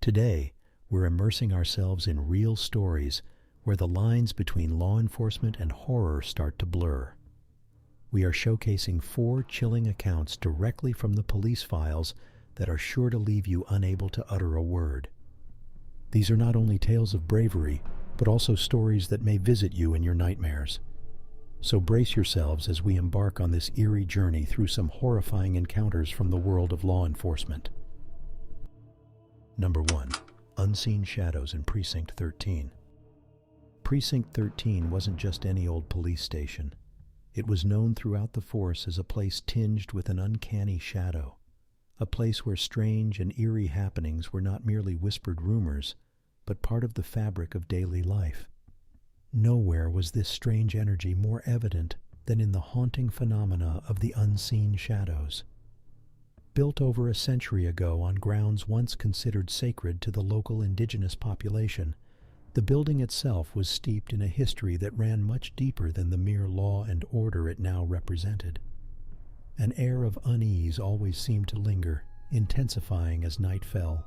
Today, we're immersing ourselves in real stories where the lines between law enforcement and horror start to blur. We are showcasing 4 chilling accounts directly from the police files that are sure to leave you unable to utter a word. These are not only tales of bravery, but also stories that may visit you in your nightmares. So brace yourselves as we embark on this eerie journey through some horrifying encounters from the world of law enforcement. Number 1. Unseen Shadows in Precinct 13. Precinct 13 wasn't just any old police station. It was known throughout the force as a place tinged with an uncanny shadow, a place where strange and eerie happenings were not merely whispered rumors, but part of the fabric of daily life. Nowhere was this strange energy more evident than in the haunting phenomena of the unseen shadows. Built over a century ago on grounds once considered sacred to the local indigenous population, the building itself was steeped in a history that ran much deeper than the mere law and order it now represented. An air of unease always seemed to linger, intensifying as night fell.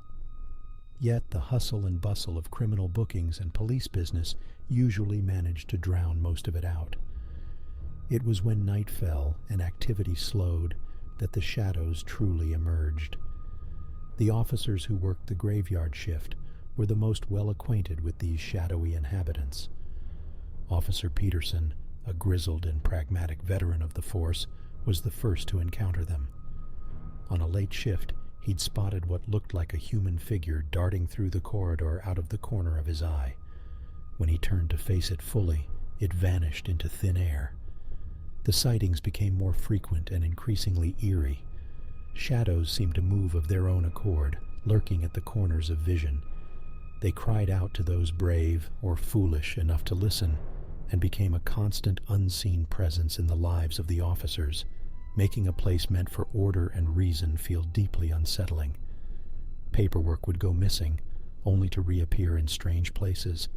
Yet the hustle and bustle of criminal bookings and police business usually managed to drown most of it out. It was when night fell and activity slowed that the shadows truly emerged. The officers who worked the graveyard shift were the most well-acquainted with these shadowy inhabitants. Officer Peterson, a grizzled and pragmatic veteran of the force, was the first to encounter them. On a late shift, he'd spotted what looked like a human figure darting through the corridor out of the corner of his eye. When he turned to face it fully, it vanished into thin air. The sightings became more frequent and increasingly eerie. Shadows seemed to move of their own accord, lurking at the corners of vision. They cried out to those brave or foolish enough to listen, and became a constant unseen presence in the lives of the officers, making a place meant for order and reason feel deeply unsettling. Paperwork would go missing, only to reappear in strange places.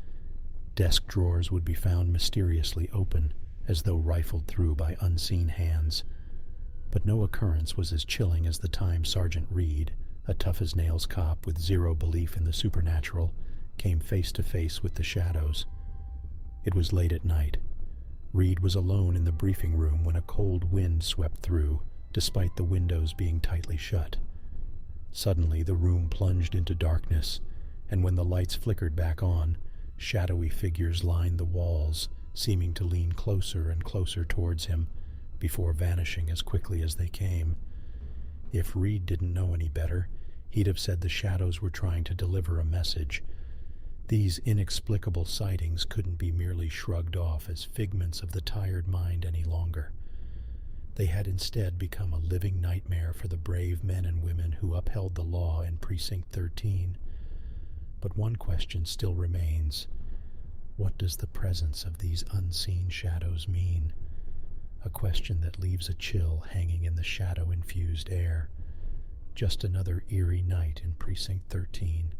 Desk drawers would be found mysteriously open, as though rifled through by unseen hands. But no occurrence was as chilling as the time Sergeant Reed, a tough-as-nails cop with zero belief in the supernatural, came face to face with the shadows. It was late at night. Reed was alone in the briefing room when a cold wind swept through, despite the windows being tightly shut. Suddenly, the room plunged into darkness, and when the lights flickered back on, shadowy figures lined the walls, seeming to lean closer and closer towards him, before vanishing as quickly as they came. If Reed didn't know any better, he'd have said the shadows were trying to deliver a message. These inexplicable sightings couldn't be merely shrugged off as figments of the tired mind any longer. They had instead become a living nightmare for the brave men and women who upheld the law in Precinct 13. But one question still remains. What does the presence of these unseen shadows mean? A question that leaves a chill hanging in the shadow-infused air. Just another eerie night in Precinct 13,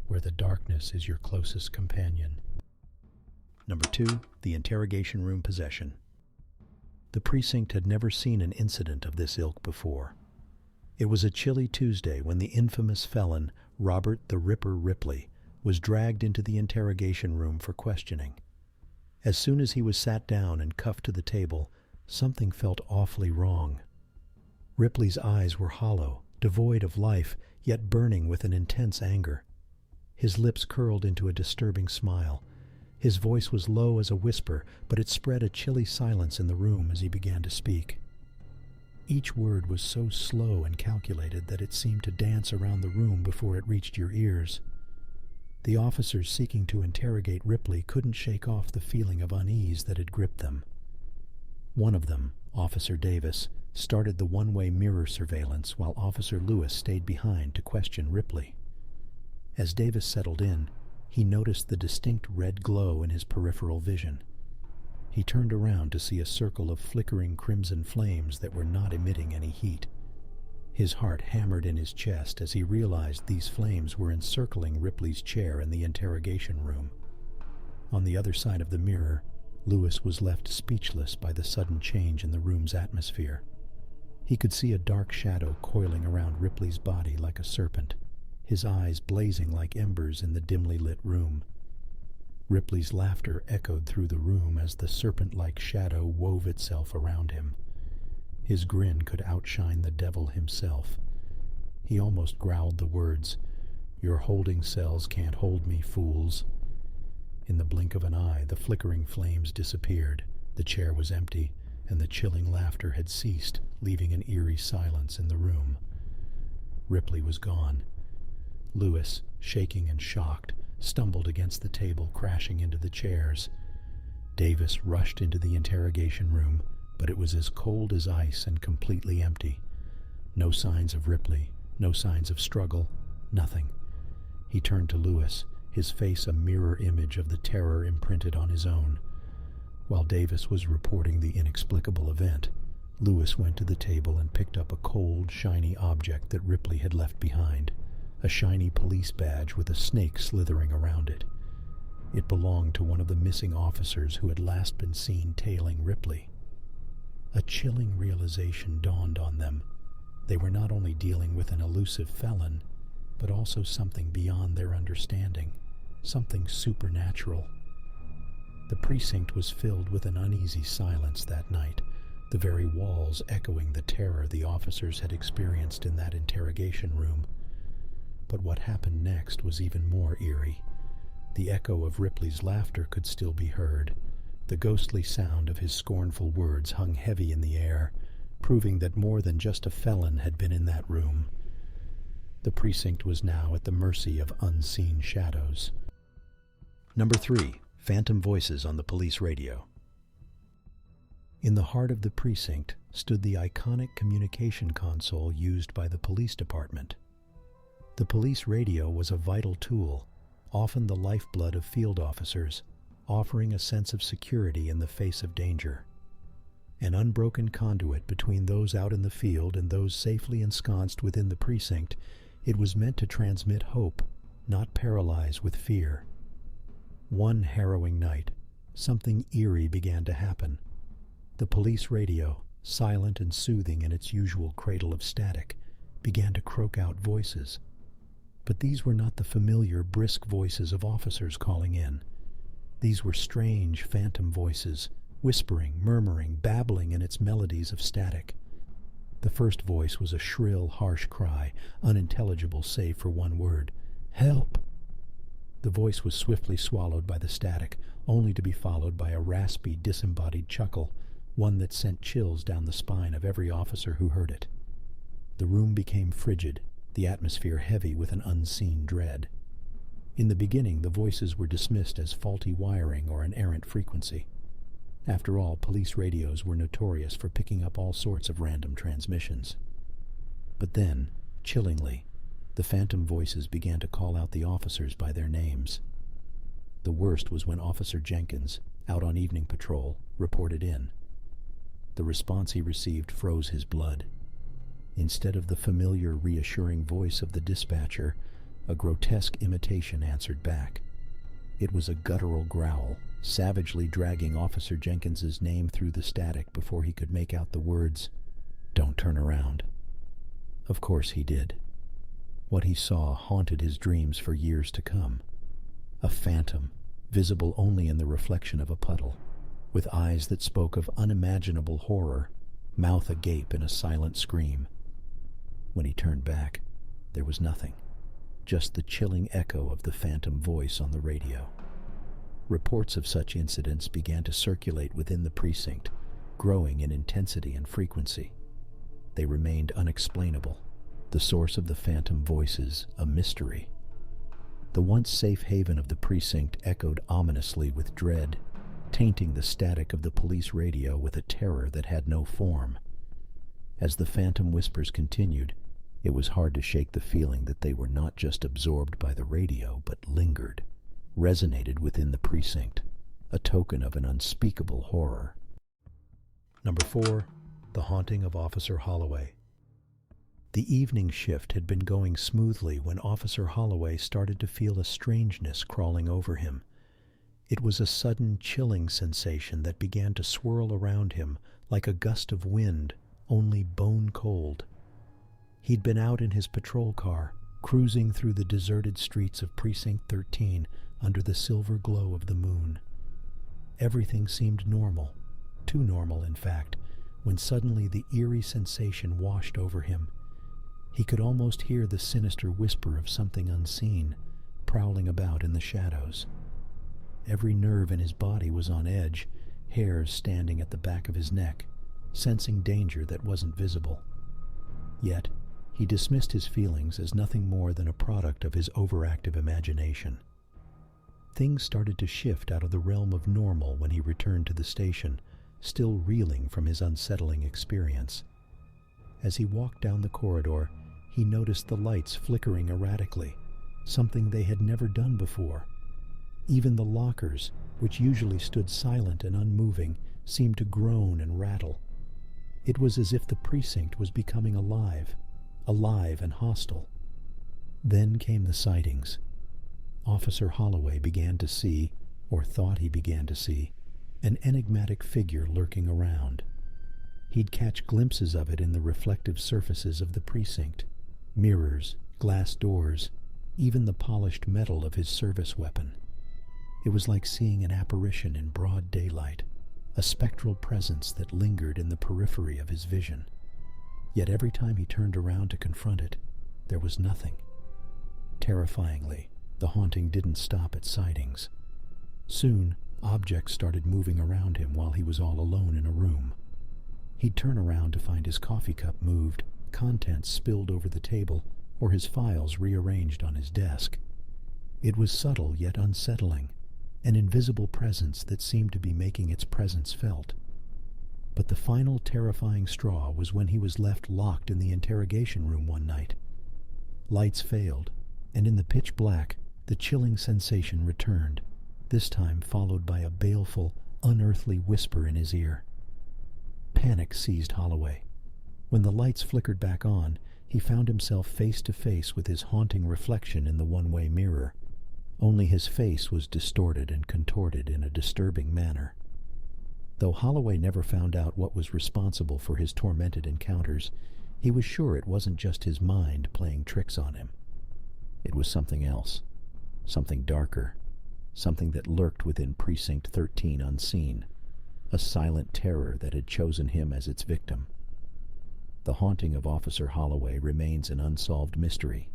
where the darkness is your closest companion. Number 2. The interrogation room possession. The precinct had never seen an incident of this ilk before. It was a chilly Tuesday when the infamous felon, Robert the Ripper Ripley, was dragged into the interrogation room for questioning. As soon as he was sat down and cuffed to the table, something felt awfully wrong. Ripley's eyes were hollow, devoid of life, yet burning with an intense anger. His lips curled into a disturbing smile. His voice was low as a whisper, but it spread a chilly silence in the room as he began to speak. Each word was so slow and calculated that it seemed to dance around the room before it reached your ears. The officers seeking to interrogate Ripley couldn't shake off the feeling of unease that had gripped them. One of them, Officer Davis, started the one-way mirror surveillance while Officer Lewis stayed behind to question Ripley. As Davis settled in, he noticed the distinct red glow in his peripheral vision. He turned around to see a circle of flickering crimson flames that were not emitting any heat. His heart hammered in his chest as he realized these flames were encircling Ripley's chair in the interrogation room. On the other side of the mirror, Lewis was left speechless by the sudden change in the room's atmosphere. He could see a dark shadow coiling around Ripley's body like a serpent, his eyes blazing like embers in the dimly lit room. Ripley's laughter echoed through the room as the serpent-like shadow wove itself around him. His grin could outshine the devil himself. He almost growled the words, "Your holding cells can't hold me, fools." In the blink of an eye, the flickering flames disappeared, the chair was empty, and the chilling laughter had ceased, leaving an eerie silence in the room. Ripley was gone. Lewis, shaking and shocked, stumbled against the table, crashing into the chairs. Davis rushed into the interrogation room, but it was as cold as ice and completely empty. No signs of Ripley, no signs of struggle, nothing. He turned to Lewis, his face a mirror image of the terror imprinted on his own. While Davis was reporting the inexplicable event, Lewis went to the table and picked up a cold, shiny object that Ripley had left behind, a shiny police badge with a snake slithering around it. It belonged to one of the missing officers who had last been seen tailing Ripley. A chilling realization dawned on them. They were not only dealing with an elusive felon, but also something beyond their understanding, something supernatural. The precinct was filled with an uneasy silence that night, the very walls echoing the terror the officers had experienced in that interrogation room. But what happened next was even more eerie. The echo of Ripley's laughter could still be heard. The ghostly sound of his scornful words hung heavy in the air, proving that more than just a felon had been in that room. The precinct was now at the mercy of unseen shadows. Number 3. Phantom voices on the police radio. In the heart of the precinct stood the iconic communication console used by the police department. The police radio was a vital tool, often the lifeblood of field officers, offering a sense of security in the face of danger. An unbroken conduit between those out in the field and those safely ensconced within the precinct, it was meant to transmit hope, not paralyze with fear. One harrowing night, something eerie began to happen. The police radio, silent and soothing in its usual cradle of static, began to croak out voices. But these were not the familiar, brisk voices of officers calling in. These were strange, phantom voices, whispering, murmuring, babbling in its melodies of static. The first voice was a shrill, harsh cry, unintelligible save for one word: "Help!" The voice was swiftly swallowed by the static, only to be followed by a raspy, disembodied chuckle, one that sent chills down the spine of every officer who heard it. The room became frigid, the atmosphere heavy with an unseen dread. In the beginning, the voices were dismissed as faulty wiring or an errant frequency. After all, police radios were notorious for picking up all sorts of random transmissions. But then, chillingly, the phantom voices began to call out the officers by their names. The worst was when Officer Jenkins, out on evening patrol, reported in. The response he received froze his blood. Instead of the familiar, reassuring voice of the dispatcher, a grotesque imitation answered back. It was a guttural growl, savagely dragging Officer Jenkins's name through the static before he could make out the words, "Don't turn around." Of course he did. What he saw haunted his dreams for years to come. A phantom, visible only in the reflection of a puddle, with eyes that spoke of unimaginable horror, mouth agape in a silent scream. When he turned back, there was nothing, just the chilling echo of the phantom voice on the radio. Reports of such incidents began to circulate within the precinct, growing in intensity and frequency. They remained unexplainable, the source of the phantom voices a mystery. The once safe haven of the precinct echoed ominously with dread, tainting the static of the police radio with a terror that had no form. As the phantom whispers continued, it was hard to shake the feeling that they were not just absorbed by the radio, but lingered, resonated within the precinct, a token of an unspeakable horror. Number 4. The Haunting of Officer Holloway. The evening shift had been going smoothly when Officer Holloway started to feel a strangeness crawling over him. It was a sudden chilling sensation that began to swirl around him like a gust of wind, only bone cold. He'd been out in his patrol car, cruising through the deserted streets of Precinct 13 under the silver glow of the moon. Everything seemed normal, too normal in fact, when suddenly the eerie sensation washed over him. He could almost hear the sinister whisper of something unseen, prowling about in the shadows. Every nerve in his body was on edge, hairs standing at the back of his neck, sensing danger that wasn't visible. Yet, he dismissed his feelings as nothing more than a product of his overactive imagination. Things started to shift out of the realm of normal when he returned to the station, still reeling from his unsettling experience. As he walked down the corridor, he noticed the lights flickering erratically, something they had never done before. Even the lockers, which usually stood silent and unmoving, seemed to groan and rattle. It was as if the precinct was becoming alive and hostile. Then came the sightings. Officer Holloway began to see, or thought he began to see, an enigmatic figure lurking around. He'd catch glimpses of it in the reflective surfaces of the precinct, mirrors, glass doors, even the polished metal of his service weapon. It was like seeing an apparition in broad daylight, a spectral presence that lingered in the periphery of his vision. Yet every time he turned around to confront it, there was nothing. Terrifyingly, the haunting didn't stop at sightings. Soon, objects started moving around him while he was all alone in a room. He'd turn around to find his coffee cup moved, contents spilled over the table, or his files rearranged on his desk. It was subtle yet unsettling, an invisible presence that seemed to be making its presence felt. But the final terrifying straw was when he was left locked in the interrogation room one night. Lights failed, and in the pitch black, the chilling sensation returned, this time followed by a baleful, unearthly whisper in his ear. Panic seized Holloway. When the lights flickered back on, he found himself face to face with his haunting reflection in the one-way mirror. Only his face was distorted and contorted in a disturbing manner. Though Holloway never found out what was responsible for his tormented encounters, he was sure it wasn't just his mind playing tricks on him. It was something else, something darker, something that lurked within Precinct 13 unseen, a silent terror that had chosen him as its victim. The haunting of Officer Holloway remains an unsolved mystery,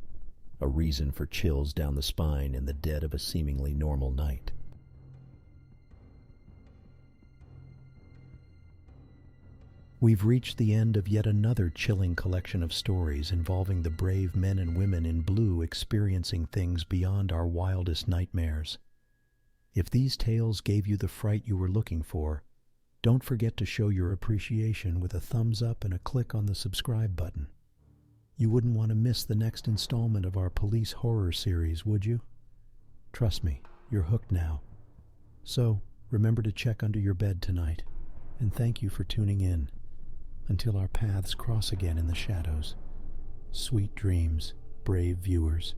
a reason for chills down the spine in the dead of a seemingly normal night. We've reached the end of yet another chilling collection of stories involving the brave men and women in blue experiencing things beyond our wildest nightmares. If these tales gave you the fright you were looking for, don't forget to show your appreciation with a thumbs up and a click on the subscribe button. You wouldn't want to miss the next installment of our police horror series, would you? Trust me, you're hooked now. So, remember to check under your bed tonight, and thank you for tuning in. Until our paths cross again in the shadows. Sweet dreams, brave viewers.